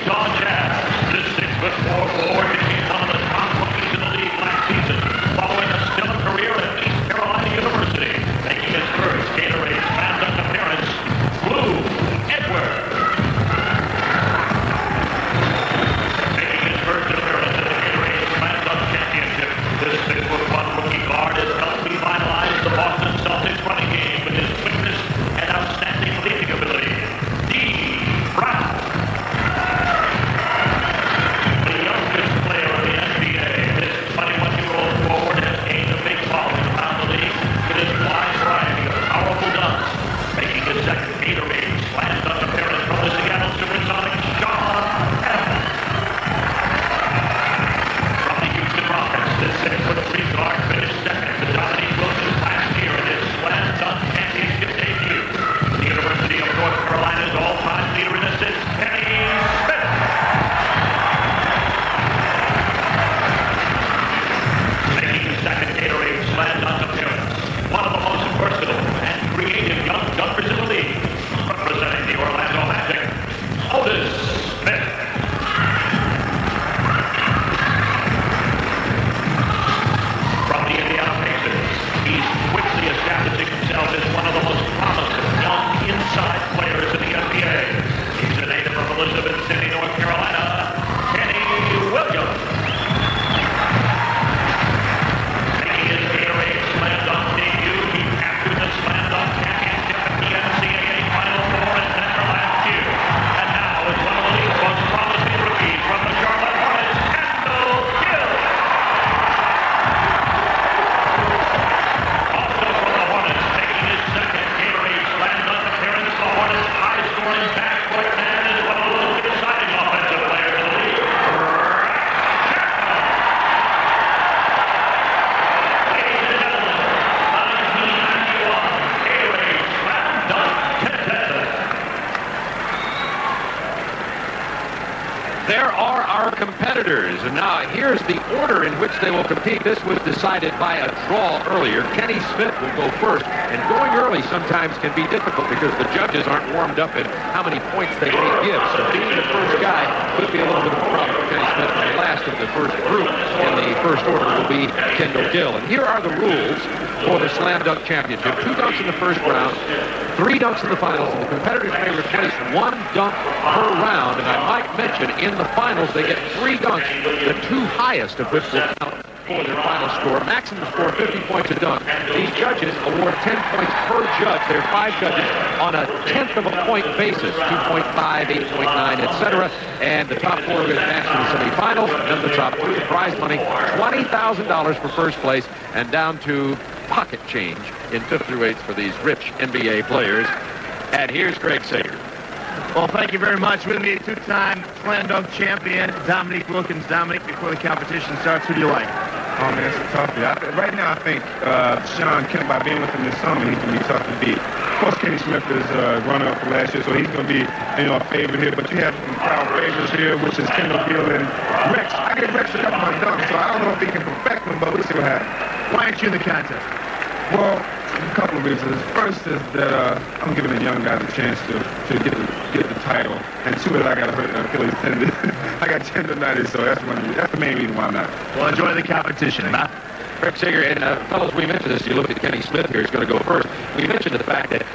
Utah Jazz. This 6'4" forward became one of the top rookies in the league last season, following a stellar career at East Carolina University, making his first Gatorade Slam Dunk appearance. Blue Edwards. Making his first appearance in the Gatorade Slam Dunk Championship, this 6'1" rookie guard has helped revitalize the Boston Celtics running game with his quickness and outstanding leading ability. Dee Brown. The youngest player of the NBA, this 21-year-old forward has gained a big following around the league with his wide variety of powerful dunks, making his second Gatorade Slam Dunk appearance from the Seattle Supersonics, Sean Evans. From the Houston Rockets, this 6'3" guard finished second to Dominique Wilkins last year in his Slam Dunk Championship debut. The University of North Carolina's all-time leader in assists, Kenny Smith. Making his second Gatorade Slam Dunk appearance, one of the most versatile and creative young dunkers in the league, representing the Orlando Magic, Otis Smith. From the Indiana Pacers, he's quickly establishing himself as one of the most promising young inside players in the NBA. He's a native of Elizabeth City, North Carolina, Kenny Williams. Making his Gatorade Slam Dunk debut, he captured the Slam Dunk Championship at the NCAA Final Four in Denver last year. And now is one of the league's most promising rookies from the Charlotte Hornets, Kendall Gill. Also from the Hornets, making his second Gatorade Slam Dunk appearance, the Hornets' high-scoring backcourt man is one of the most exciting offensive players in the league. Ladies and gentlemen, 1991 Gatorade Slam Dunk contestant. There are our competitors, and now here's the order in which they will compete. This was decided by a draw earlier. Kenny Smith will go first, and going early sometimes can be difficult because the judges aren't warmed up in how many points they may give. So being the first guy could be a little bit of a problem for Kenny Smith. The last of the first group in the first order will be Kendall Gill. And here are the rules for the Slam Dunk Championship. 2 dunks in the first round, 3 dunks in the finals, and the competitors may replace 1 dunk per round. And I might mention, in the finals, they get 3 dunks, the 2 highest of which will count for their final score. Maximum score 50 points a dunk. These judges award 10 points per judge. There are 5 judges on a tenth of a point basis, 2.5, 8.9, etc. And the top 4 advance to the semifinals, and the top 2, the prize money, $20,000 for first place, and down to pocket change in 5th through 8th for these rich NBA players. And here's Greg Sager. Well, thank you very much. With me, 2-time Slam Dunk champion, Dominique Wilkins. Dominique, before the competition starts, who do you like? Oh, man, it's a toughie. Right now, I think Sean Kemp, by being with him this summer, he's going to be tough to beat. Of course, Kenny Smith is runner-up for last year, so he's going to be, a favorite here. But you have some crowd favorites here, which is Kendall Gill and Rex. I get Rex a couple of my dunks, so I don't know if he can perfect them, but we'll see what happens. Why aren't you in the contest? Well, a couple of reasons. First is that I'm giving the young guys a chance to get the title, and 2 is I got to hurt an Achilles tendon. I got tendonitis, so that's the main reason why I'm not. Well, enjoy the competition. Greg Sager, and fellas, we mentioned this. You look at Kenny Smith here, who's going to go first. We mentioned the fact that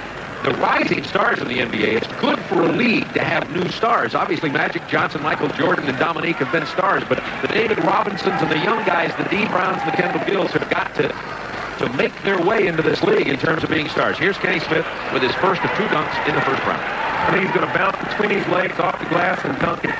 the rising stars in the NBA, it's good for a league to have new stars. Obviously, Magic Johnson, Michael Jordan, and Dominique have been stars, but the David Robinsons and the young guys, the Dee Browns and the Kendall Gills, have got to make their way into this league in terms of being stars. Here's Kenny Smith with his first of 2 dunks in the first round. I think he's going to bounce between his legs off the glass and dunk it.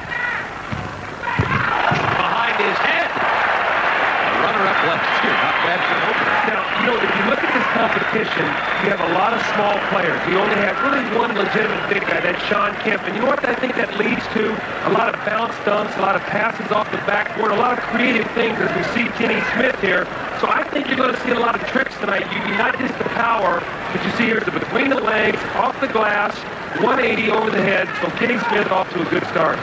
Behind his head. A runner-up left here. Not bad for an opener. Now, if you look at this competition, you have a lot of small players. You only have really one legitimate big guy, that's Sean Kemp. And you know what I think that leads to? A lot of bounce dunks, a lot of passes off the backboard, a lot of creative things as we see Kenny Smith here. So I think you're going to see a lot of tricks tonight. Not just the power, but you see here the between the legs, off the glass, 180 over the head. So Kenny Smith off to a good start.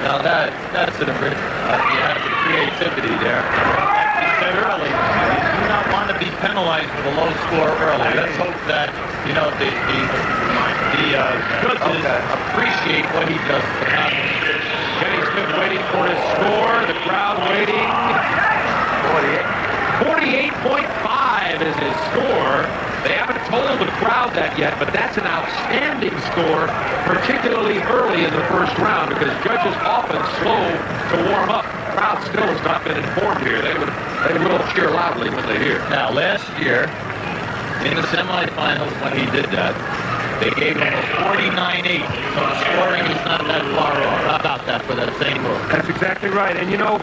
Now that's an you have the creativity there. Like you said early, you do not want to be penalized with a low score early. Let's hope that the judges appreciate what he does. Smith waiting for his score. The crowd waiting. 48.5 is his score. They haven't told the crowd that yet, but that's an outstanding score, particularly early in the first round, because judges often slow to warm up. The crowd still has not been informed here. They will cheer loudly when they hear. Now, last year, in the semifinals when he did that, they gave him a 49-8, so the scoring is not that far off. How about that for that same move? That's exactly right. And, you know,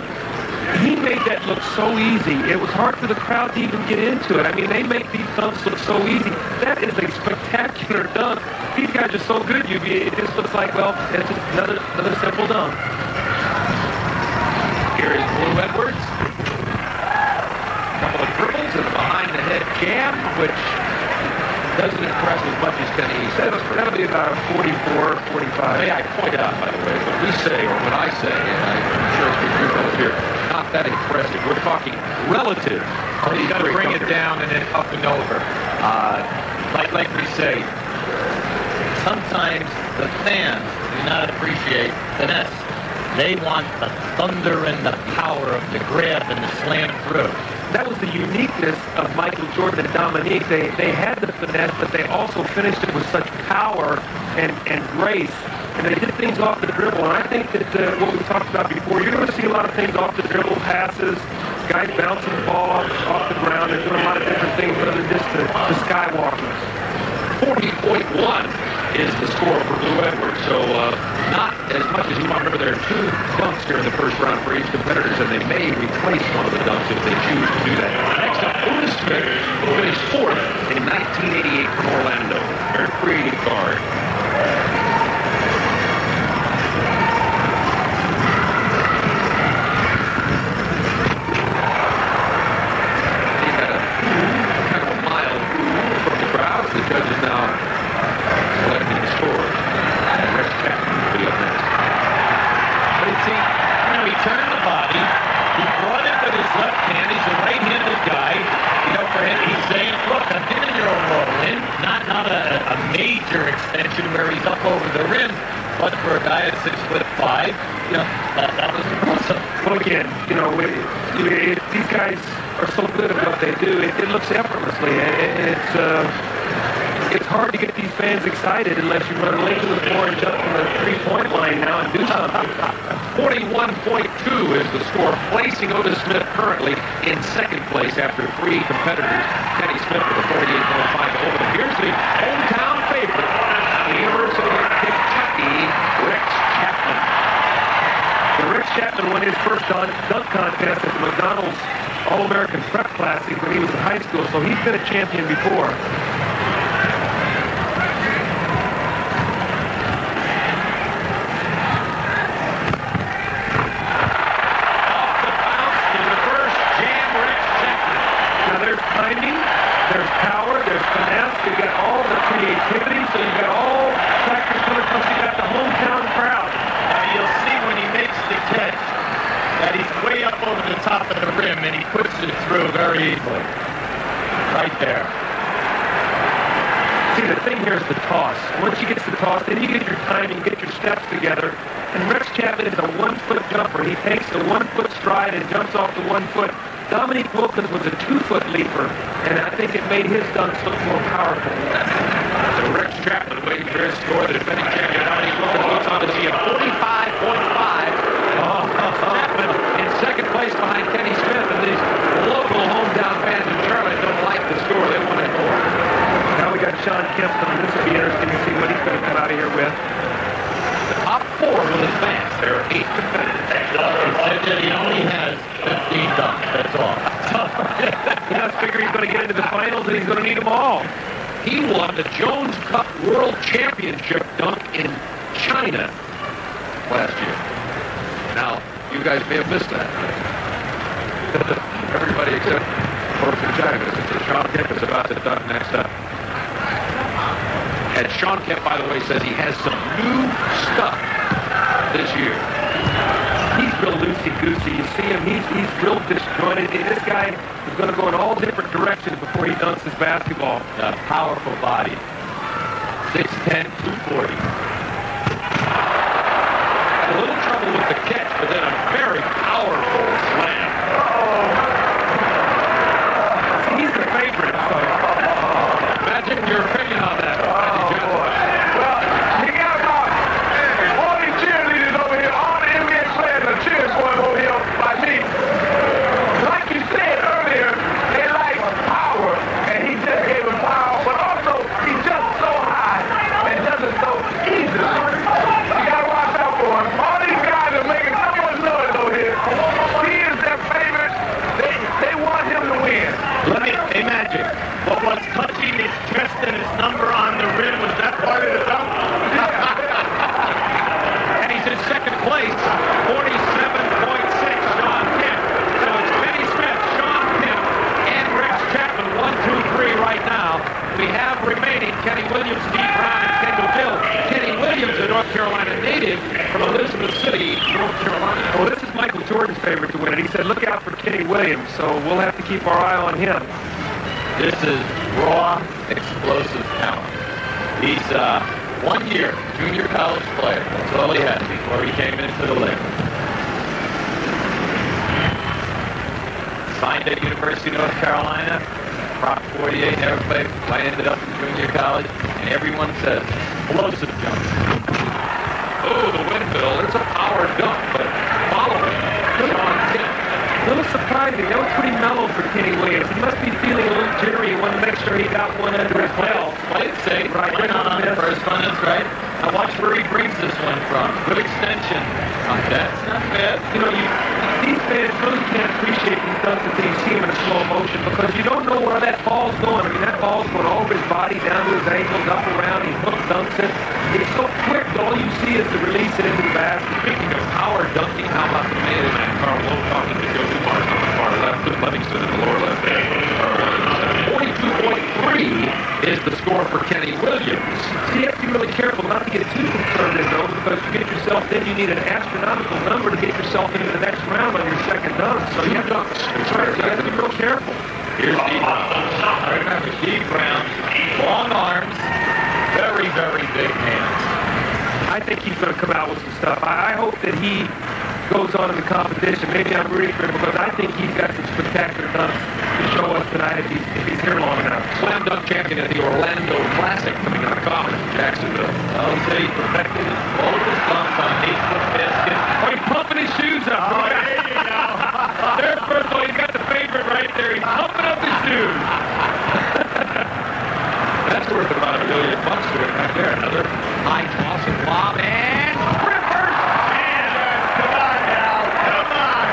he made that look so easy. It was hard for the crowd to even get into it. I mean, they make these dunks look so easy. That is a spectacular dunk. These guys are so good, it just looks like, well, it's just another simple dunk. Here is Blue Edwards. A couple of dribbles and a behind-the-head jam, which doesn't impress as much as Kenny said. That'll be about 44, 45. May I point out, by the way, when we say, or when I say, and I'm sure it's what you both here, not that impressive. We're talking relative. You got to bring it down and then up and over. Like we say, sometimes the fans do not appreciate finesse. They want the thunder and the power of the grab and the slam through. That was the uniqueness of Michael Jordan and Dominique. They had the finesse, but they also finished it with such power and grace. And they did things off the dribble. And I think that what we talked about before, you're going to see a lot of things off the dribble, passes, guys bouncing the ball off the ground. They're doing a lot of different things other than just the skywalkers. 40.1 is the score for Blue Edwards. So not as much as you might remember. There are two dunks here in the first round for each competitors, and they may replace one of the dunks if they choose to do that. Next up, Otis Smith, who finished fourth in 1988 from Orlando. Very creative guard. He had a kind of a mild from the crowd. The judges now selecting the score. And Rex Chapman will be up next. But you see, he turned the body. He brought it with his left hand. He's a right-handed guy. For him, he's saying, look, I'm giving you a roll in. Not a major extension where he's up over the rim, but for a guy at 6'5", that was impressive. Well, again, these guys are so good at what they do. It looks effortlessly. It's hard to get these fans excited unless you run late to the floor and jump from the three-point line now and do something. 41.2 is the score, placing Otis Smith currently in second place after three competitors. Kenny Smith with a 48.5 over. Here's the hometown favorite, the University of Kentucky, Rex Chapman. Rex Chapman won his first dunk contest at the McDonald's All-American Prep Classic when he was in high school, so he's been a champion before. Timing, there's power, there's finesse, you've got all the creativity, so you've got all factors coming from, you got the hometown crowd. You'll see when he makes the catch that he's way up over the top of the rim and he puts it through very easily. Right there. See, the thing here is the toss. Once you get the toss, then you get your timing, get your steps together. And Rex Chapman is a one-foot jumper. He takes a one-foot stride and jumps off the 1 foot. Dominique Wilkins was a 2-foot leaper, and I think it made his dunks look more powerful. So Rex Chapman waiting for his score. The defending champion Dominique Wilkins looks on to see a 45.5. Chapman in second place behind Kenny Smith, and these local hometown fans in Charlotte don't like the score. They want it more. Now we got Sean Kemp coming. This will be interesting to see what he's going to come out of here with. The top four will advance. There are 8 competitors. He only has 15 dunks, that's all. He must figure he's going to get into the finals and he's going to need them all. He won the Jones Cup World Championship dunk in China last year. Now, you guys may have missed that. Everybody except folks in China. Since Sean Kemp is about to dunk next up. And Sean Kemp, by the way, says he has some new stuff this year. He's real loosey-goosey. You see him, he's real disjointed. This guy is going to go in all different directions before he dunks his basketball. A powerful body. 6'10", 240. Had a little trouble with the catch Carolina native from Elizabeth City, North Carolina. Well, this is Michael Jordan's favorite to win it. He said, look out for Kenny Williams, so we'll have to keep our eye on him. This is raw, explosive talent. He's 1 year junior college player. That's all he had before he came into the league. Signed at University of North Carolina. Prop 48, never played. I ended up in junior college, and everyone says, explosive jump. Oh, the windmill. It's a power dunk, but following Sean Kemp. A little surprising. That was pretty mellow for Kenny Williams. He must be feeling a little jittery. He wanted to make sure he got one under his belt. Played safe. Right. Went on the first one. That's right. Now watch where he brings this one from. Good extension. That's not bad. You know, these fans really can't appreciate these dunks until you see them in slow motion because you don't know where that ball's going. I mean, that ball's going over his body, down to his ankles, up around. He hook dunks it. It's so quick, all you see is to release it into the basket. Speaking of power dunking, how about the man in Carl Lowe talking to Joe Dumars on the far left, with Livingston in the lower left hand. 42.3 is the score for Kenny Williams. So you have to be really careful not to get too conservative, though, because you get yourself, then you need an astronomical number to get yourself into the next round on your second dunk. So you have to, so you have to be real careful. Here's Steve Brown. Remember, Steve Brown, long arms, very, very big hands. I think he's going to come out with some stuff. I hope that he goes on in the competition. Maybe I'm rooting for him because I think he's got some spectacular dunks to show us tonight if he's here long enough. Slam dunk champion at the Orlando Classic coming out of college in Jacksonville. I would say he perfected his both his dunks on 8-foot basket. Oh, he's pumping his shoes up. Oh, there you go. There's first of all, he's got the favorite right there. He's pumping up his shoes. That's worth about $1 million to it right there. Another high toss and lob and Rivers. Come on now. Come on.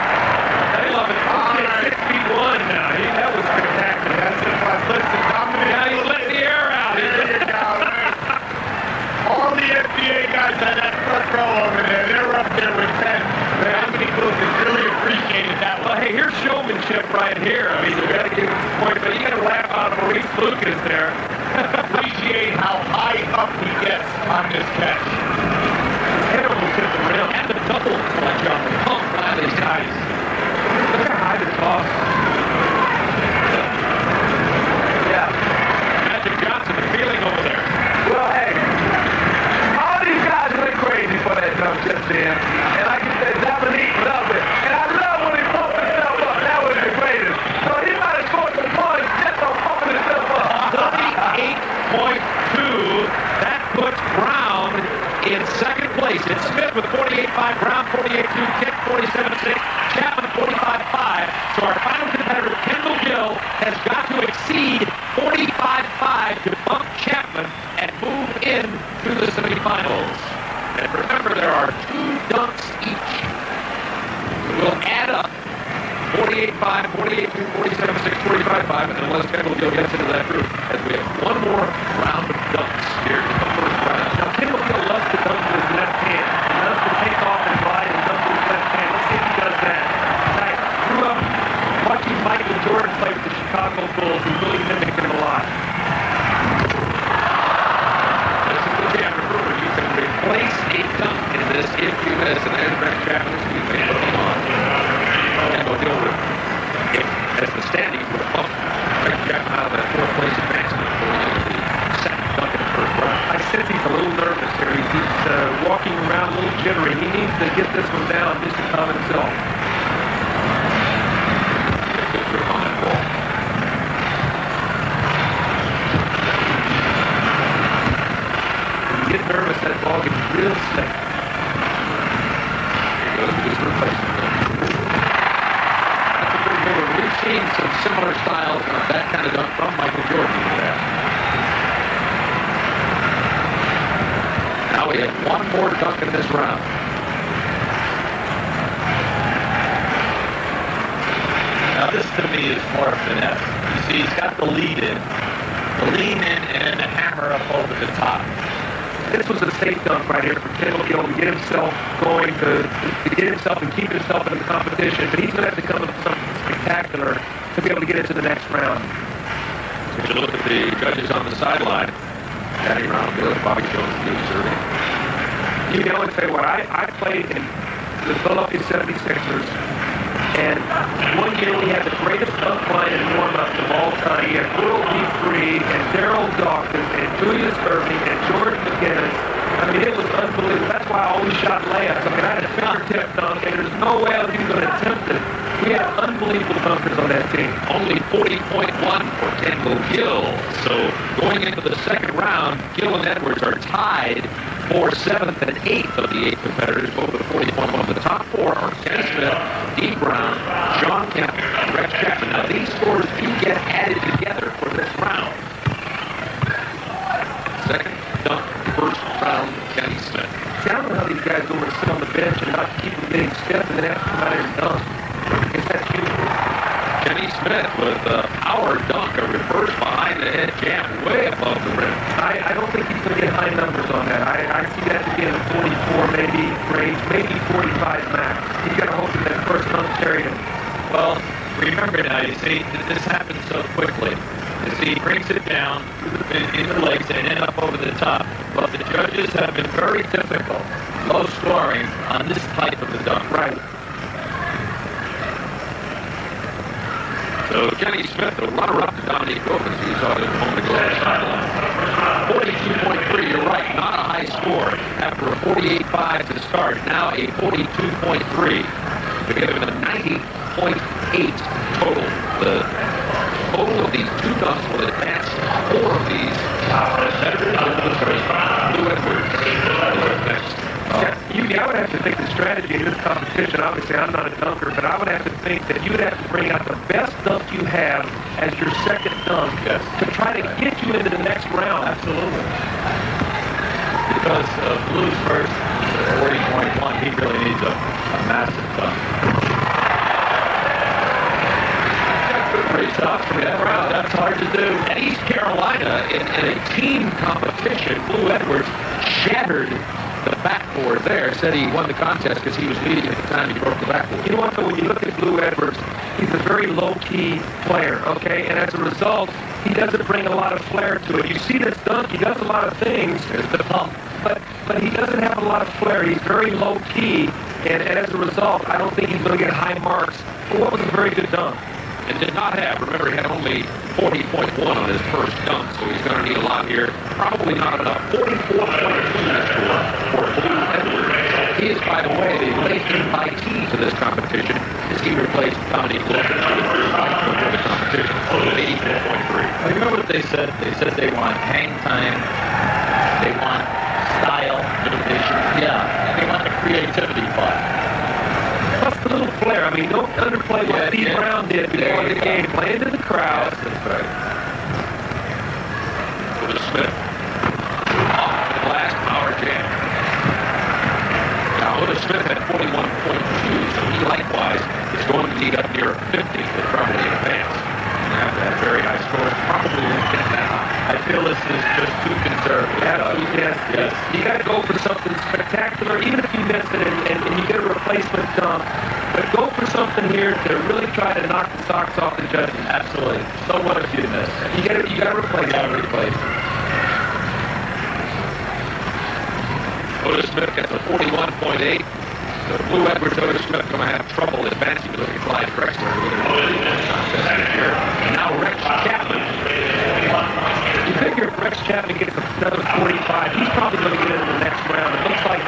I love it. He's 6'1" now. That was spectacular. That's it. Listen, now he's letting the air out. There you go. All the NBA guys on that front row over there, they're up there with 10. Dominique Wilkins really appreciated that Well, one. hey, here's showmanship right here. I mean, you got to give him a point, but you got to laugh out Maurice Lucas there. Appreciate how high up he gets on this catch. Head almost hit the rim. And the double clutch on the pump by these guys. Look how high the toss. Yeah. Magic Johnson, the feeling over there. Well, hey, all these guys went crazy for that dunk just then. And like you said, Dominique loved it. And I love when he pumped himself up. That was the greatest. So he might have scored some points just on pumping himself up. 38.2. That puts Brown in second place. It's Smith with 48.5, Brown 48.2, Kemp 47.6, Chapman 45.5. So our final competitor, Kendall Gill, has got to exceed 45.5 to bump Chapman and move in to the semifinals. And remember, there are 2 dunks each. So we'll add up 48.5, 48.2, 47.6, 45.5, and unless Kendall Gill gets into that group, as we have one more round of dunks here in the first round. Now, Kendall Gill loves to dunk with his left hand. He loves to take off and ride and dunk with his left hand. Let's see if he does that. I grew up watching Michael Jordan play with the Chicago Bulls. He really mimicked him a lot. This is the jam. Remember, you can replace a dunk in this if you miss, and there's Brett Chapman. He's been putting on. Kendall Gill would, as the standings would bump Brett Chapman out of that fourth place advancement for the second dunk in the first round. I sense he's a little nervous here. He's walking around a little jittery. He needs to get this one down just to calm himself. Good grip on that ball. When you get nervous, that ball gets real sick. Here goes his replacement. That's a good move. We've seen some similar styles of that kind of dunk from Michael Jordan in the past. Now we have one more dunk in this round. Now this to me is more finesse. You see, he's got the lead in, the lean in, and then the hammer up over the top. This was a safe dunk right here for Kendall Gill to get himself going, to get himself and keep himself in the competition. But he's going to have to come up with something spectacular to be able to get into the next round. If you look at the judges on the sideline, Patty Brown, Billy, Bobby Jones, Steve Serving. You know, and say what I played in the Philadelphia 76ers, and one year we had the greatest dunk line and warm-ups of all time. We had Will Free and Daryl Dawkins and Julius Irving and George McGinnis. I mean, it was unbelievable. That's why I always shot layups. I mean, I had a fingertip dunk, and there's no way I was even going to attempt it. We had unbelievable dunkers on that team. Only 40.1 for Kendall Gill. So going into the second round, Gill and Edwards are tied for 7th and 8th of the 8 competitors, both with 40.1. The top 4 are Kenny Smith, Dee Brown, Sean Kemp, and Rex Chapman. Now, these scores do get added together for this round. Second dunk, first round, Kenny Smith. See, I don't know how these guys go over to sit on the bench and not keep them getting stiff and then have to come out here and dunk. I guess that's huge. Kenny Smith with a power dunk, a reverse behind the head jam way above the rim. I don't think he's going to get high numbers on that. I see that to be in the 44 maybe range, maybe 45 max. He's got to hope that first dunk carried him. Well, remember now, you see, this happens so quickly. You see, he brings it down in the legs and then up over the top. But the judges have been very difficult, low scoring on this type of a dunk. Right. So Kenny Smith, the runner-up to Dominique Wilkins, you saw it a moment ago on the sideline. 42.3, you're right, not a high score. After a 48.5 to start, now a 42.3. To give him a 90.8 total. The total of these 2 dunks will advance 4 of these competitors into the first round. Lou Edwards next. I would have to think the strategy in this competition, obviously I'm not a dunker, but I would have to think that you would have to bring out the best dunk you have as your second dunk to try to get you into the next round. Absolutely. Because of Lou's first 40.1, he really needs a massive dunk. Pretty tough for that round. That's hard to do. At East Carolina, in a team competition, Lou Edwards shattered the backboard there. Said he won the contest because he was leading at the time he broke the backboard. You know what, though, when you look at Lou Edwards, he's a very low-key player, okay? And as a result, he doesn't bring a lot of flair to it. You see this dunk, he does a lot of things. There's the pump. But he doesn't have a lot of flair. He's very low-key. And as a result, I don't think he's going to get high marks for what was a very good dunk. And did not have, remember, he had only 40.1 on his first dunk, so he's going to need a lot here. Probably not enough. 44.2 score for Lou Edwards. He is, by the way, the late invitee to this competition as he replaced Dominique Wilkins for the competition. 84.3. You remember what they said? They said they want hang time, they want style, innovation. Yeah, and they want the creativity part. Plus the little flair. I mean, don't underplay what Dee Brown did before the game. Play into the crowd. That's right. For Smith. Off the last power jam. Now, Otis Smith had 41.2, so he likewise is going to need up near 50 to probably advance. And have that very high score. Probably won't get that high. I feel this is just too conservative. Yes. You got to go for something spectacular, even if you miss it and you get a replacement dunk. But go for something here to really try to knock the socks off the judges. Absolutely. So what if you miss? You got to replace. Otis Smith gets a 41.8. So Lou Edwards, Otis Smith going to have trouble advancing. Look at Clyde Drexler with a contest this year. And now Rex Chapman. You figure if Rex Chapman gets another 45, he's probably going to get into the next round. It looks like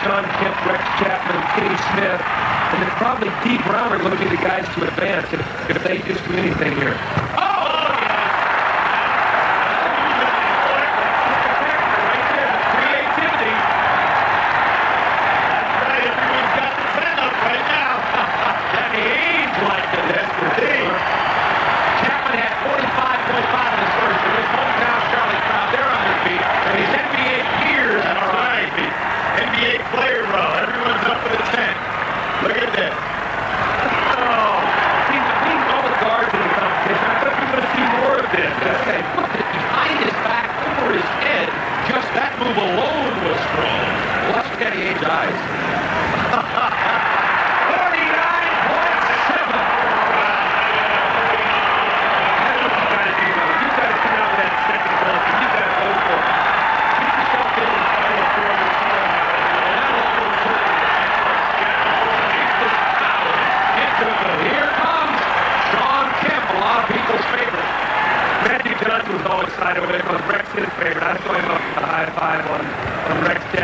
Sean Kemp, Rex Chapman, Kenny Smith, and then probably Dee Brown are going to be the guys to advance if they just do anything here.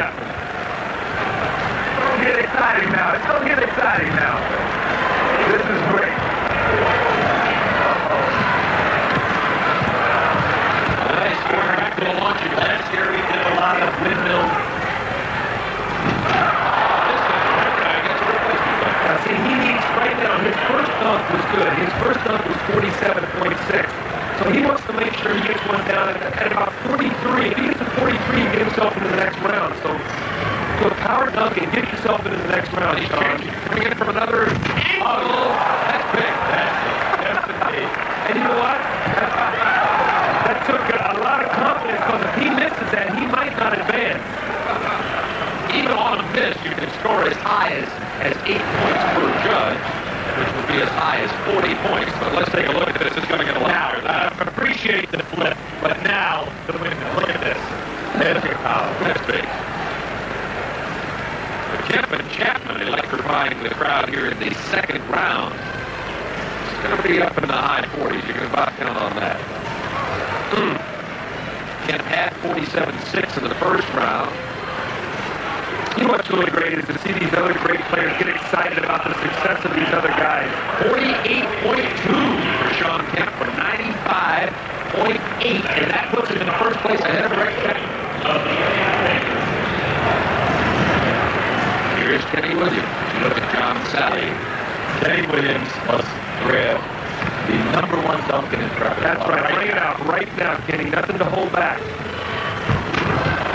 Chapman. Don't get exciting now. Don't get exciting now. This is great. Nice corner back to the launcher. Last year he did a lot of windmill. See, he needs right now, his first dunk was good. His first dunk was 47.6. So he wants to make sure he gets one down at about 43. If he gets to 43, he get himself into the next round. So do a power dunk and get yourself into the next round, Sean. Coming in from another angle. That's big. That's big. And you know what? That took a lot of confidence, because if he misses that, he might not advance. Even on a miss, you can score as high as 8 points per judge, which would be as high as 40 points. But let's take a look at this. It's going to get a lot higher than that. I appreciate the flip, but now the windmill. Look at this. There's your power. That's big. Kemp and Chapman electrifying the crowd here in the second round. It's going to be up in the high 40s. You can about count on that. Kemp had 47.6 in the first round. You know what's really great is to see these other great players get excited about the success of these other guys. 48.2 for Sean Kemp from 95.8, and that puts him in the first place ahead of Rick Chapman. Here's Kenny Williams. Look at John Sally. Kenny Williams must grab the #1 dunk in his record. That's right. Bring it out right now, Kenny. Nothing to hold back.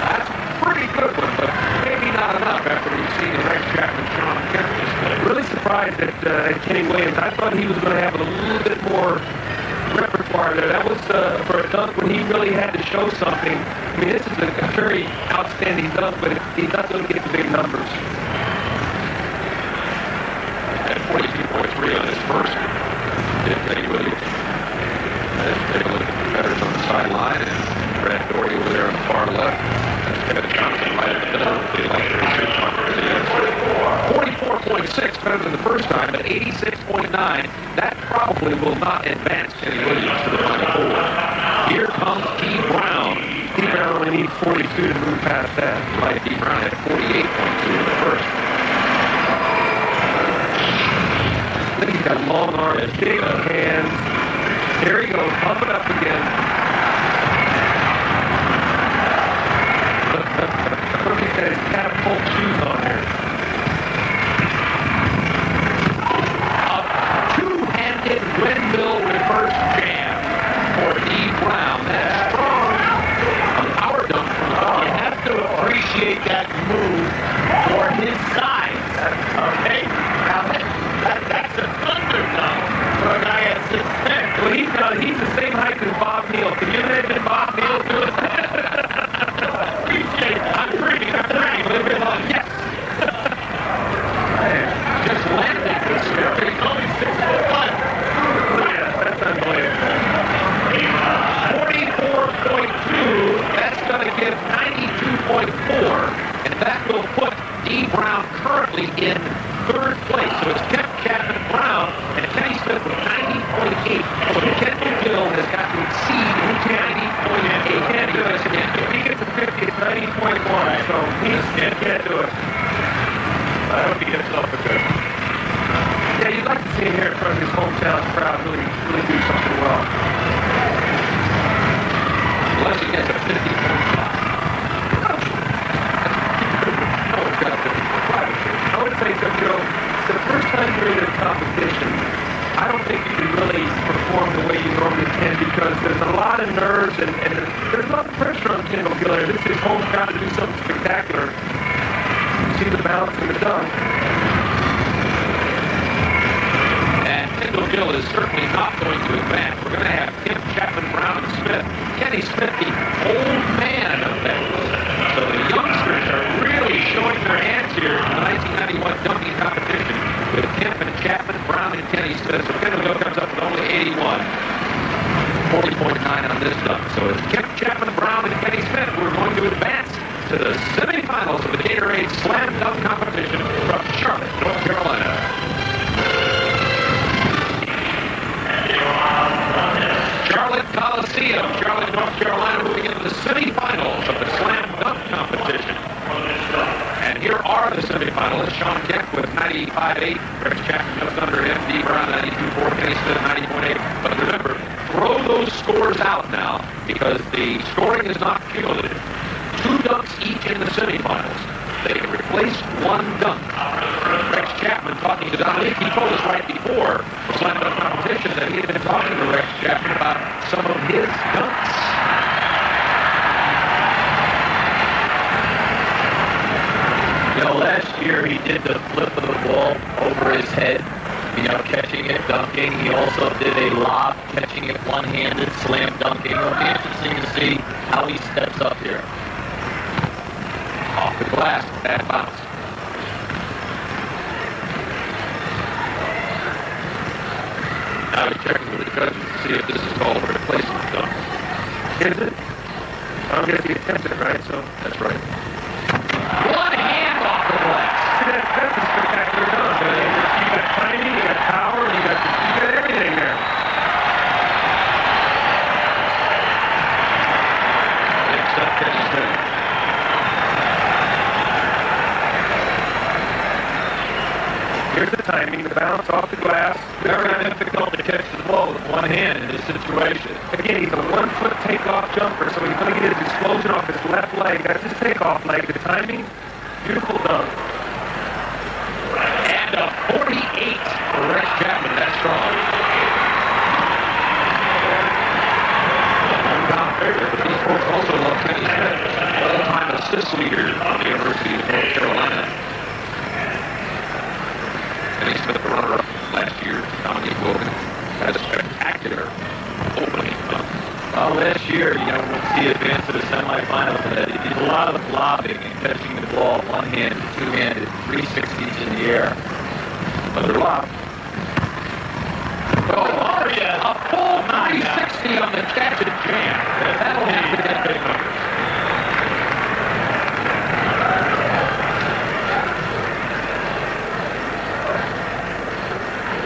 That's a pretty good one, but maybe not enough after we've seen the Rick Chapman, Sean Kemp display. Really surprised at Kenny Williams. I thought he was going to have a little bit more repertoire there. That was for a dunk when he really had to show something. I mean, this is a very outstanding dunk, but he's not going to get the big numbers. At 42.3 on his first one. Did Kenny Williams. Let's take a look at the competitors on the sideline, and Brad Doherty over there on the far left. That's Kevin Johnson right in the middle. The electric punter to the end. 44.6, better than the first time, but 86.9. That probably will not advance Kenny Williams to the Final Four. Here comes T. Brown. T. Brown only needs 42 to move past that. Right, T. Brown had 48.2 in the first. I think he's got long arms, big hands. There he goes, pump it up again. Look, he's got his catapult shoes on there. A two-handed windmill reverse jam for D. Brown. That's strong. A power dunk from the ball. You have to appreciate that move for his size. Okay? Now, that's a thunder dunk for a guy at 6'10". Well, he's the same height as Bob Neal. Can you imagine Bob Neal doing that? Appreciate it. I'm dreaming. Yes. Just landing this year. He's only 6'1". Yeah, that's unbelievable. 44.2. That's going to give 92.4. And that will put D. Brown currently in third place. So it's Kemp, Chapman, Brown, and Kenny Smith with 90.8. So Kendall Gill has got to exceed 90.8. He can't do it. If he gets to 50, it's 90.1. So he can't do it. I hope he gets off the good. Yeah, you'd like to see him here in front of his hometown crowd really do something well. Unless he gets a 50.5. No, it's got a 50.5. I would say so, Joe. It's the first time you're in a competition. I don't think you can really perform the way you normally can, because there's a lot of nerves and there's a lot of pressure on Kendall Gill. This is his home crowd to do something spectacular. You see the bounce and the dunk. And Kendall Gill is certainly not going to advance. We're going to have Kemp, Chapman, Brown, and Smith. Kenny Smith, the old man of that. So the youngsters are really showing their hands here in the 1991 dunking competition with Kemp and Chapman, Brown, and Kenny Smith. So Kendall Gill comes up with only 81. 40.9 on this dunk. So it's Kemp, Chapman, Brown, and Kenny Smith. We're going to advance to the semifinals of the Gatorade Slam Dunk Competition from Charlotte, North Carolina. Charlotte Coliseum, Charlotte, North Carolina, moving into the semifinals of the Slam Dunk Competition. here are the semifinalists. Sean Kemp with 95.8. Rex Chapman just under him. Dee Brown 92.4. Kenny Smith 90.8. But remember, throw those scores out now because the scoring is not cumulative. 2 dunks each in the semifinals. They can replace 1 dunk. Rex Chapman talking to Dominique. He told us right before the slam dunk competition that he had been talking to Rex Chapman about some of his dunks. You know, last year he did the flip of the ball over his head, you know, catching it, dunking. He also did a lob, catching it one-handed, slam dunking. It'll be interesting to see how he steps up here. Off the glass, bad bounce. Now he's checking with the judges to see if this is called a replacement dunk. Is it? I guess he attempts it, right? So That's right. One hand off the glass. that's a spectacular dunk. You got timing, you got power, you got everything there. Next up, Kenny Smith. Here's the timing, the bounce off the glass. Very difficult to catch the ball with one hand in this situation. Again, he's a 1-foot takeoff jumper, so he's going to get his explosion off his left leg. That's his takeoff leg. The timing, beautiful dunk. And a 48 for Rex Chapman. That's strong. Hometown favorite, but these folks also love Kenny Smith, all-time assist leader from the University of North Carolina. Kenny Smith, the runner-up last year. Dominique Wilkins had a spectacular opening dunk. Well, last year, you know, once he advanced to the semifinals, he did a lot of lobbing and catching the ball one-handed, two-handed, 360s in the air. Another lob. Oh, a full 360 on the catch and jam. That'll have to get big numbers.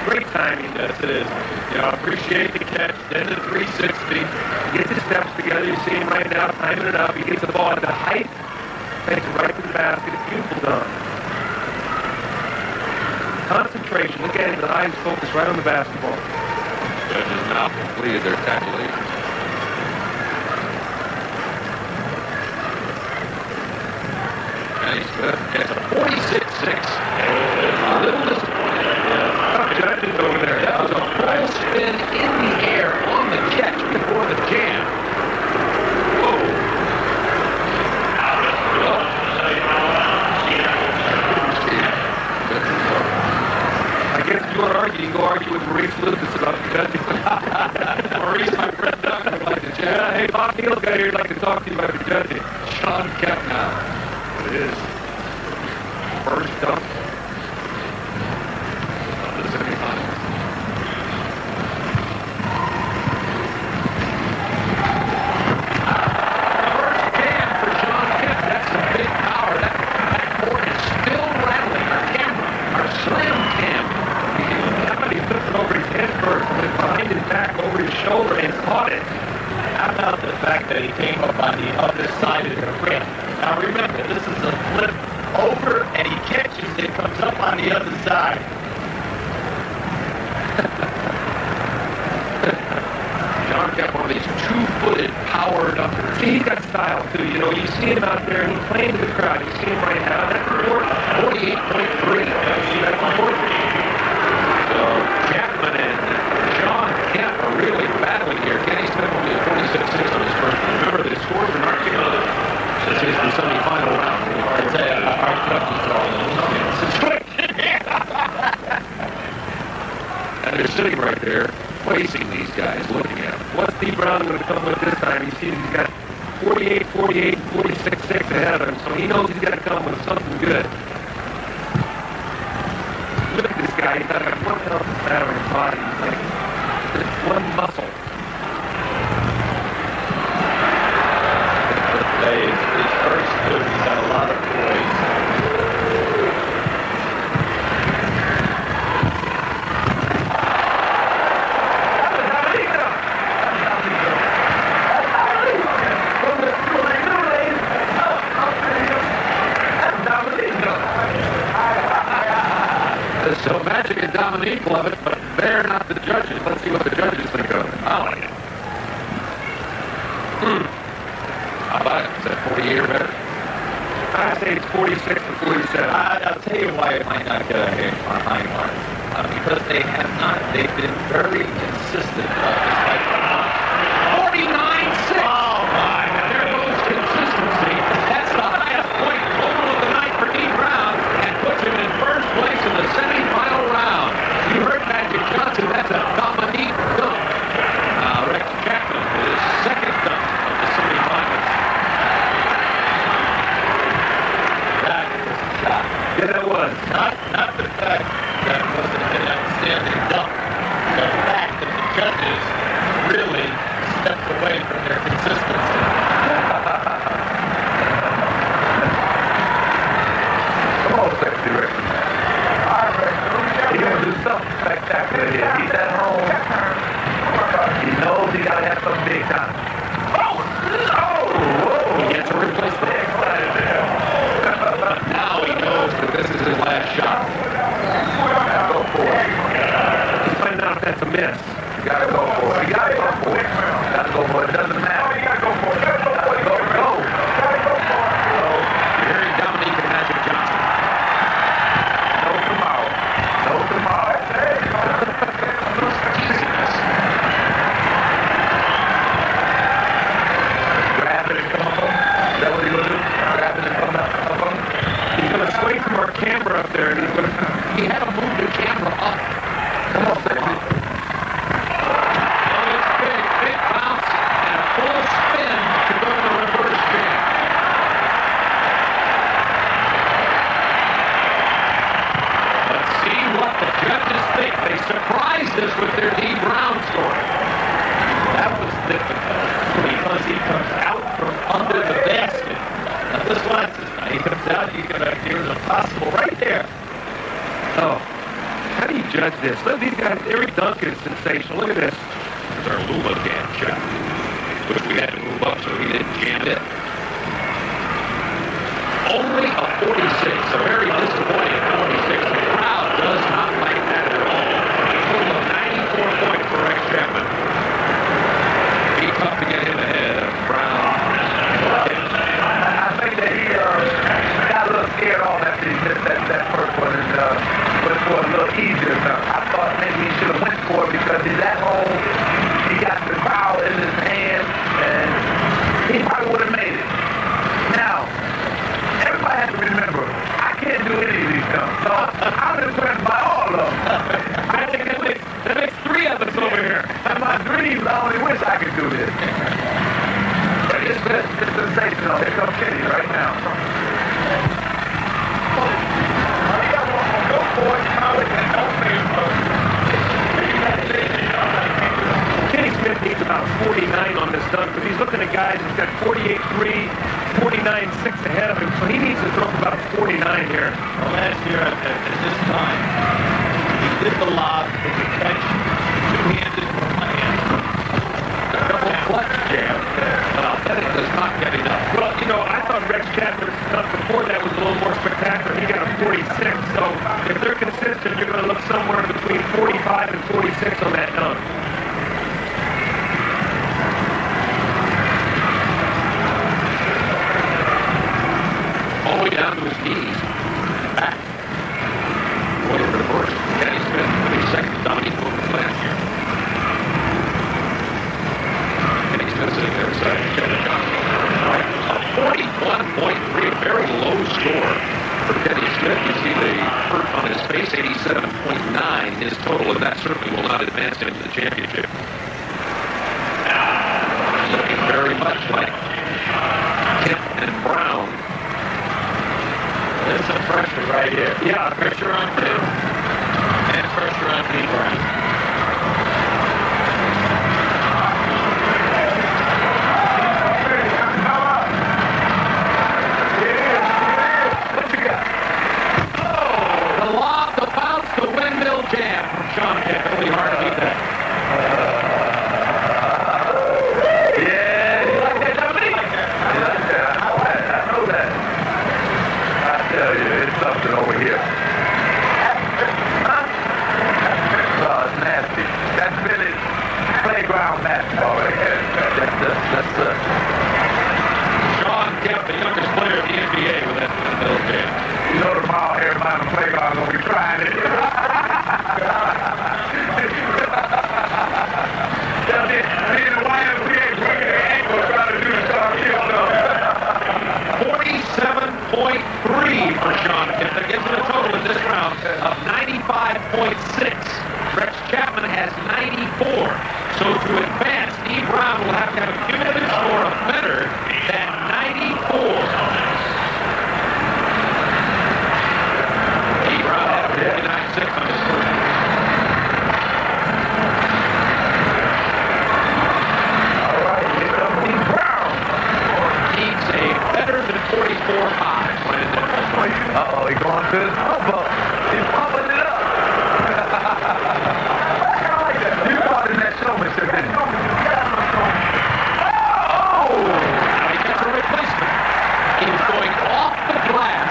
Great timing. Yes, it is. You know, appreciate the catch, then the 360. He gets his steps together. You see him right now, timing it up. He gets the ball at the height, takes it right to the basket. Beautiful dunk. Concentration. Look at him. The eyes focused right on the basketball. Judges now completed their tabulations. Kenny Smith gets a 46-6. A little disappointed. Judges over there. That was a full spin in the air on the catch before the jam. Whoa. I guess if you want to argue, you can go argue with Maurice Lucas about the judges. Maurice, my friend Doug, would like to chat. Hey, Bob Neal's got here. He'd like to talk to you about the judging. Sean Kemp now. It is first dunk of the semifinals. First jam for Sean Kemp. That's some big power. That backboard is still rattling. Our camera, our slam cam. Somebody flipped it over his head first, went behind his back over his shoulder and caught it. How about the fact that he came up on the other side of the rim? Now remember, this is a flip over, and he catches it, comes up on the other side. Sean Kemp, one of these two-footed power dunkers. See, he's got style, too. You know, you see him out there, and he's playing to the crowd. You see him right now. That's important. 48.3. That's important. So Chapman and Sean Kemp are really battling here. Kenny Smith only a 46-6 on his first. Remember, the scores are not cumulative. This is the semifinal round. I'd say our judges are all in And they're sitting right there, facing these guys, looking at them. What's Dee Brown going to come with this time? You see he's got 48, 48, 46-6 ahead of him, so he knows he's got to come with something good. Look at this guy. He's got like one hell of a fat on his body. He's like, just one muscle. his first two. He's got a lot of poise. So Magic and Dominique love it, but they're not the judges. Let's see what the judges think of it. I like it. How about it? Is that 48 or better? I say it's 46 to 47. I'll tell you why it might not get a high mark. Because they've been very consistent despite the mark. 49-6! Oh, my. There goes consistency. That's the highest point total of the night for Dee Brown and puts him in first place in the semifinal round. You heard Magic Johnson. That's a Dominique dunk. Rex Chapman with his second dunk of the semifinals. That was a shot. Yeah, that was. Not the fact that it wasn't an outstanding dunk. The fact that the judges really stepped away from their consistency. Come on, sexy Rick. He's going to do something spectacular here. He's at home. He knows he got to have some big time. He gets a replacement. Now he knows that this is his last shot. Go for it. He's finding out if that's a miss. You got to go for it. You got to go for it. You got to go for it. It doesn't matter. You got to go for it. Go. You're hearing Dominique and Magic Johnson. No tomorrow. Grab it and come up. Is that what you're going to do? Grab it and come up. He's going to swing from our camera up there, and he's going to... He had to move the camera up. Come on, sexy. Oh, it's big bounce and a full spin to go to the reverse jam. Let's see what the judges think. They surprised us with their Dee Brown story. That was difficult because he comes out from under the basket. Now this last is now he comes out, here's a possible right there. Oh. How do you judge this? Look at these guys. Every dunk is sensational. Look at this. There's our Lula jam shot. Wish we had to move up so he didn't jam it. Only a 46, a very disappointing 46. The crowd does not like that at all. A total of 94 points for Rex Chapman. Be tough to get him ahead of Brown. I think that he got a little scared off after he missed that first one and went for a little easier dunk. I thought maybe he should have went for it because he's at home. He got the crowd in his hand and he probably would have made it. Now, everybody has to remember, I can't do any of these dunks. So I'm impressed by all of them. I think that makes three of us over here. In my dreams, I only wish I could do this. But it's sensational. Here comes Kenny right now. Kenny Smith needs about 49 on this dunk, but he's looking at guys who's got 48-3, 49-6 ahead of him, so he needs to throw about 49 here. Well, last year at this time, he did the lob with the catch, two-handed from my hand. Double clutch jam. But I'll bet it does not get enough. Well, you know, I thought Rex Chapman's dunk before that was a little more spectacular. He got a 46, so if they're consistent, you're going to look somewhere between 45 and 46 on that dunk. All the way down to his knees. Back. Boy, reverse. Kenny Smith with his second Dominique Wilkins last year. Kenny Smith sitting there beside Kevin Johnson. A 41.3, a very low score for Kenny Smith. You see the hurt on his face, 87.9 his total, and that certainly will not advance him into the championship. Looking very much like Kemp and Brown. There's some pressure right here. Yeah, Pressure on him and pressure on Dee Brown. The lob, the bounce, the windmill jam from Sean Kemp. Really hard to beat that. Yeah, you like that, Dominique? I like that. I know that. I tell you, it's something over here. behind the playground when we trying it. The YMCA ain't gonna try to do the Sean Kemp stuff. 47.3 for Sean Kemp. That gives him a total in this round of 95.6. Rex Chapman has 94. So to advance, Dee Brown will have to have a cumulative score of better than 94. Dee Brown had a 59.6 on his first. All right, here comes Dee Brown. Needs a better than 44.5. Uh-oh, he's going to his pump up. He's pumping it up. You caught in that showmanship, didn't you? Now he gets a replacement. He was going off the glass,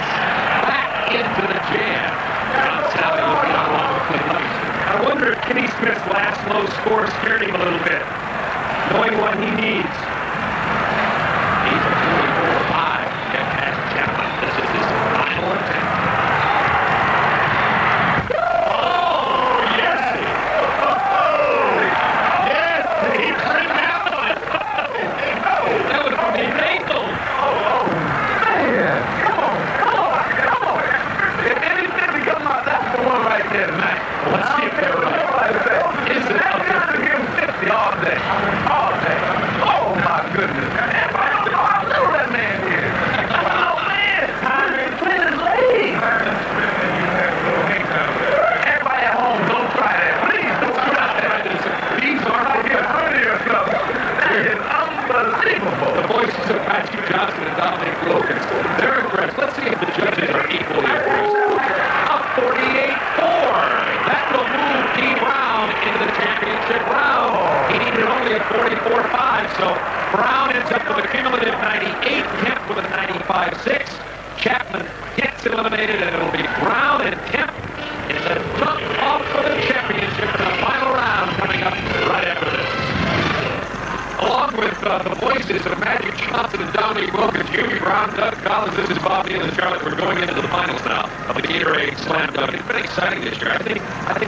back into the jam. John Sally looking on along with Clint Livingston. I wonder if Kenny Smith's last low score scared him a little bit, knowing what he needs. He's a 44.5. Get past Chapman. This is his final attempt. Let's see if they're right. Is it up there? Give him 50 all day. All day. Oh, my goodness. How little that man is. Oh, man. Clean his legs. Everybody at home, don't try that. Please don't try that. These are Like you're hurting yourself. That is unbelievable. the voices of Magic Johnson and Dominic Wilkins. They're impressed. Let's see if the judges are equally impressed. A 48.4. That will move Dee Brown into the championship round. He needed only a 44.5, so Brown ends up with a cumulative 98. Kemp with a 95.6. Chapman gets eliminated, and it'll be Brown and Kemp in the dunk-off for the championship in the final round coming up right after this. Along with the voices of Magic Johnson and Dominic Wilkins, Jimmy Brown, Doug Collins, this is Bob Neal and Charlotte. We're going into the finals now of the Gatorade Slam Dunk. It's been exciting this year. I think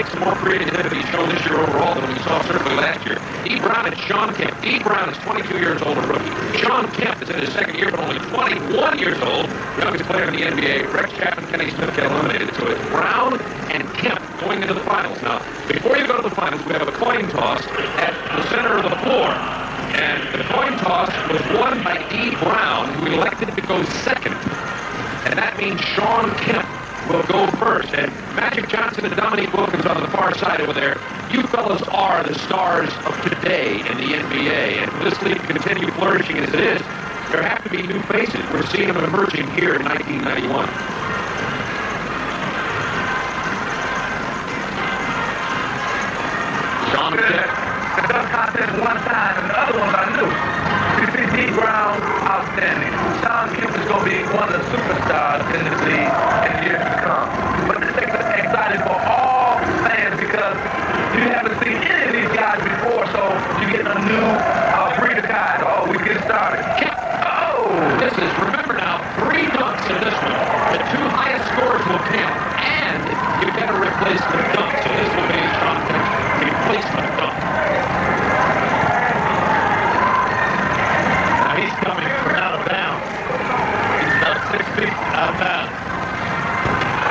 some more creativity shown this year overall than we saw certainly last year. Dee Brown and Sean Kemp. Dee Brown is 22 years old, a rookie. Sean Kemp is in his second year, but only 21 years old. Youngest player in the NBA. Rex Chapman, Kenny Smith get eliminated. So it's Brown and Kemp going into the finals. Now, before you go to the finals, we have a coin toss at the center of the floor. And the coin toss was won by Dee Brown, who elected to go second. And that means Sean Kemp will go first. And Magic Johnson and Dominic Wilkins on the far side over there, you fellas are the stars of today in the NBA. And for this league to continue flourishing as it is, there have to be new faces. We're seeing them emerging here in 1991. Sean Kemp. The dunk contest one time, and the other ones I knew. You see Dee Brown, outstanding. Sean Kemp is going to be one of the superstars in this league in years to come. But this makes us excited for all fans because you haven't seen any of these guys before, so you get a new breed of guys. Oh, we get started. Oh! This is, remember now, 3 dunks in this one. The 2 highest scores will count, and you get a replacement dunk. So this will be Sean Kemp's replacement dunk. He's coming for out of bounds. He's about 6 feet out of bounds.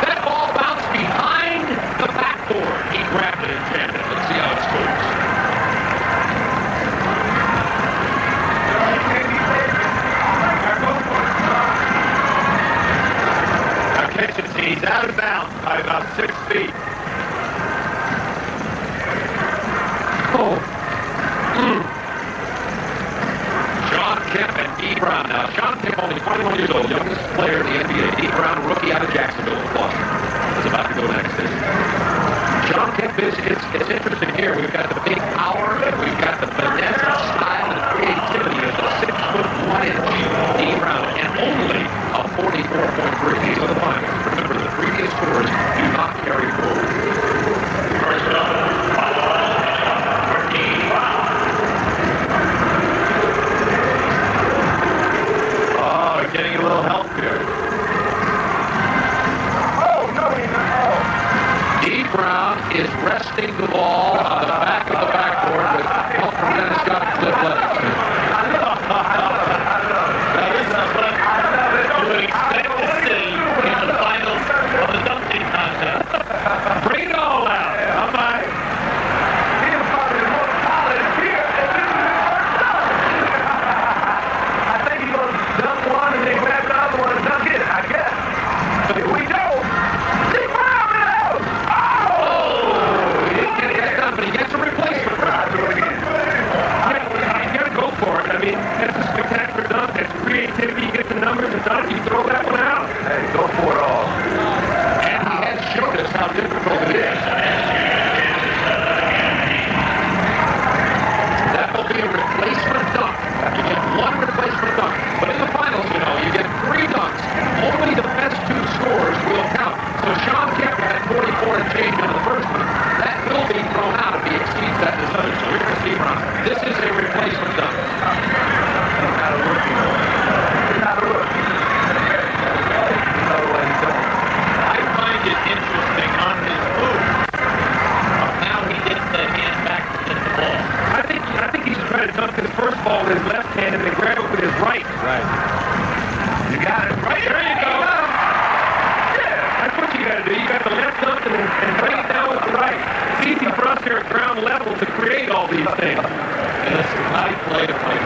That ball bounced behind the backboard. He grabbed it and jammed it. Let's see how it scores. Now catch it. See, he's out of bounds by about 6 feet. Oh. Sean Kemp and Dee Brown. Now, Sean Kemp, only 21 years old, youngest player in the NBA. Dee Brown, rookie out of Jacksonville, Boston, is about to go next. Sean Kemp it's interesting here. We've got the big power, and we've got the finesse, style, and creativity of the 6'1" Dee Brown, and only a 44.3. These are the finals. Remember, the previous scores do not carry forward. First up, for Dee Brown. Oh, getting a little help here. Brown is resting the ball on the back of the backboard with help from Dennis Scott and Cliff Levingston. That is what you would expect to see in the finals of the dunking contest. Bring it all out. How about it? I think he's going to dunk one and then grab the other one and dunk it, I guess. Here we go. Steve Brown in the house. He didn't get that done, but he gets a replacement. I'll do it again. You got to go for it. I mean, that's a spectacular dunk. That's creativity. You get the numbers and dunk. You throw that one out. Hey, go for it all. And he has showed us how difficult it is. That will be a replacement dunk. You get one replacement dunk. But in the finals, you know, you get 3 dunks. Only the best 2 scores will count. So Sean Kemp had 44 and change on the first one. That will be thrown out if he exceeds that in the second. So you're going to see Brown. This is a replacement dunk. He's not a rookie. He's not a rookie. No way he's going. I find it interesting on his move of how he gets the hand back to get the ball. I think he should try to dunk his first ball with his left hand and then grab it with his right. Right. You got it. Right there you go. Yeah, that's what you got to do. You got the left dunk and bring it down with the right. It's easy for us here at ground level to create all these things. And this is how he played it like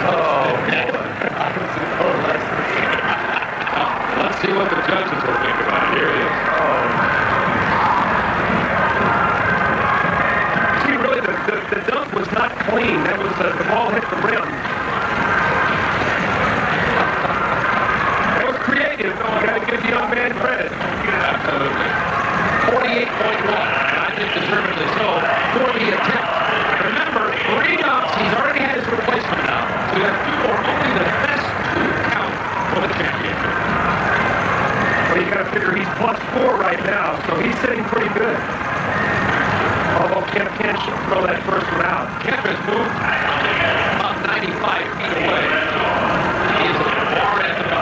Let's see what the judges will think about it. Here it is. See, really, the dunk was not clean. That was the ball hit the rim. That was creative. You got to give the young man credit. Absolutely. 48.1. I think deservedly so for the attempt. Remember, 3 dunks. He's already had his replacement now. So you have 2 more. Only the best 2 count for the championship. Well, you got to figure he's +4 right now, so he's sitting pretty good. Although Kemp can't throw that first one out. Kemp has moved about 95 feet away. He is at the far end of the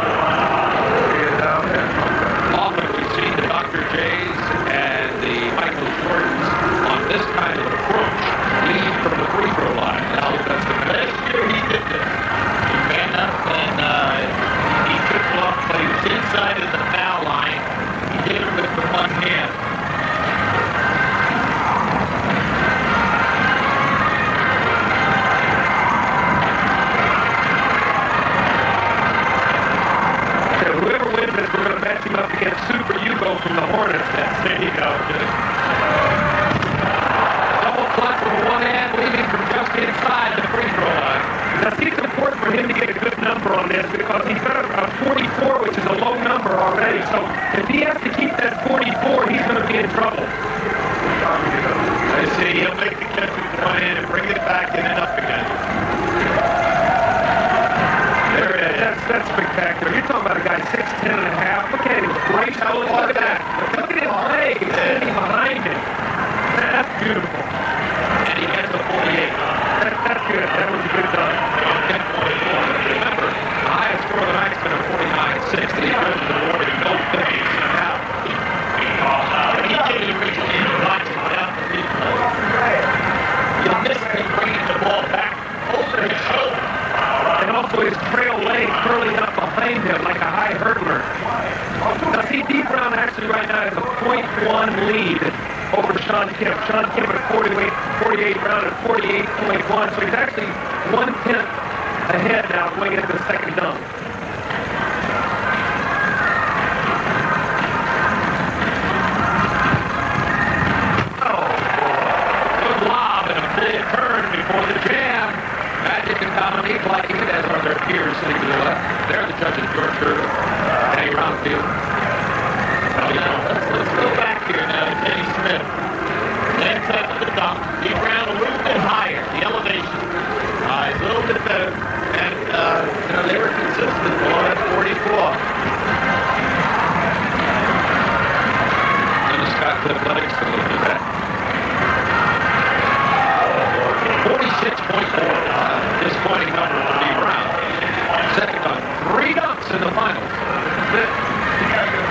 Often we see the Dr. J's and the Michael Jordans on this kind of approach lead from the free throw line. Now that's the last year he did this. He ran up and he took off, but he was inside of the foul line. He did it with the one hand. Whoever wins this, we're going to match him up against Super Hugo from the Hornets. There you go. double clutch with one hand, leaving from just inside the free throw line. Now, see, it's important for him to get a good number on this because he's got a 44, which is a low number already. So if he has to keep that 44, he's going to be in trouble. I see. He'll make the catch with one hand and bring it back in and up again. There it is. That's spectacular. You're talking about a guy 6'10 and a half. Look at him. Great. Look at that. Look at his legs standing behind him. That's beautiful. And he gets a 48. That's good. That was a good done. 10.4. Remember, the highest score of the night's been a 49-6. The judges awarded no points. Now, He didn't reach the end of the line without the replay. You missed him bringing the ball back over his shoulder. And also his trail leg curling up behind him like a high hurdler. Now see, D. Brown actually right now has a .1 lead over Sean Kemp. Sean Kemp at 48, Brown at 48.1. So he's actually 1/10 ahead now going into the second dunk. good lob and a full turn before the jam. Magic and Dominique liking it, as are their peers sitting to the left. There the judges, George Gervin, Eddie Roundfield. Let's go back here now to Kenny Smith. Left side of the dunk. D. Brown a little bit higher, the elevation. He's a little bit better. And, they were consistent below at 44. And Scott Cliff Livingston looked at that. 46.4. Disappointing number for D. Brown. Second on 3 dunks in the finals.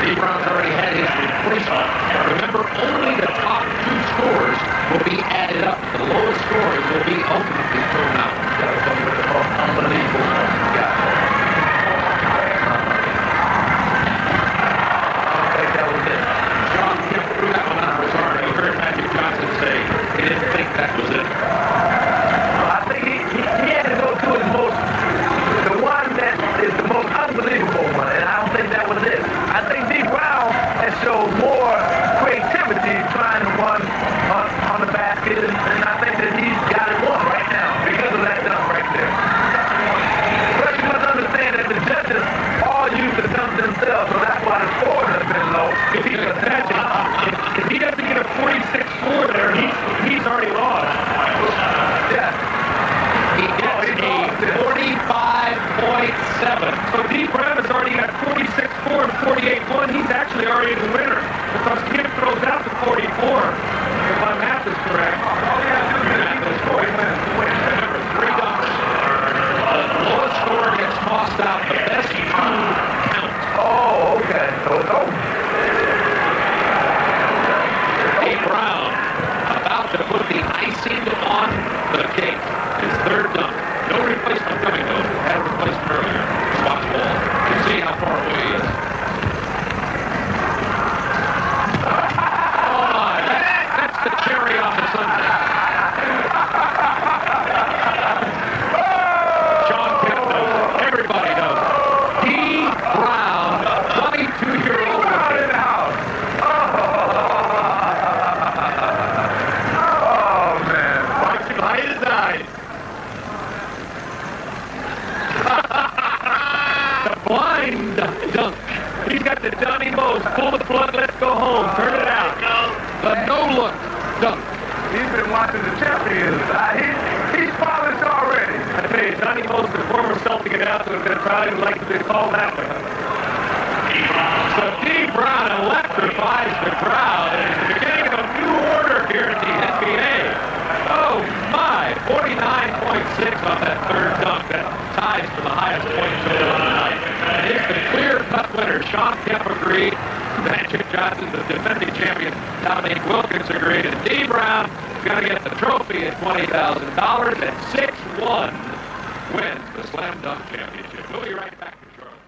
D. Brown's already had his replacement. Remember, only the top 2 scorers will be added up. The lowest scores will be ultimately thrown out. Unbelievable. Yeah. I think that was it. Sean Kemp threw that one out of his heart. You heard Magic Johnson say he didn't think that was it. I think he had to go to his the one that is the most unbelievable one, and I don't think that was it. I think Dee Brown has shown more creativity trying to run on the basket, and I think that he's got it won right now because of that dunk right there. But you must understand that the judges all use the dunk themselves, so that's why the score has been low. If he doesn't get a 46 score there, he's already lost. Yeah. He gets a 45.7. So Dee Brown has already got 46-4 and 48-1. He's actually already the winner because Kemp throws out the 44. If my math is correct. Remember, 3 dunks. The lowest score gets tossed out. The best 2 count. Oh, okay. So it's over. Dee Brown about to put the icing on the cake. His 3rd dunk. No replacement coming, though. Had a replacement earlier. Watch ball. You see how far away he is. Oh, my. That's the cherry on the sundae. Sean Kemp knows it. Everybody knows it. Dee Brown, 22-year-old. in the house. Oh, man. Watch him hide his eyes. The blind dunk. He's got the Donnie Mose. Pull the plug, let's go home. Turn it out. The no-look dunk. He's been watching the champions. He's polished already. I tell you, Donnie Mose, the former Celtic announcer, would probably like to be called that way. So Dee Brown electrifies the crowd and is the beginning of a new order here in the NBA. Oh my, 49.6 on that 3rd dunk. That ties for the highest point total of the night. And here's the clear-cut winner. Sean Kemp agreed. Magic Johnson, the defending champion, Dominique Wilkins agreed. And Dee Brown is going to get the trophy at $20,000 and 6-1 wins the Slam Dunk Championship. We'll be right back to Charlotte.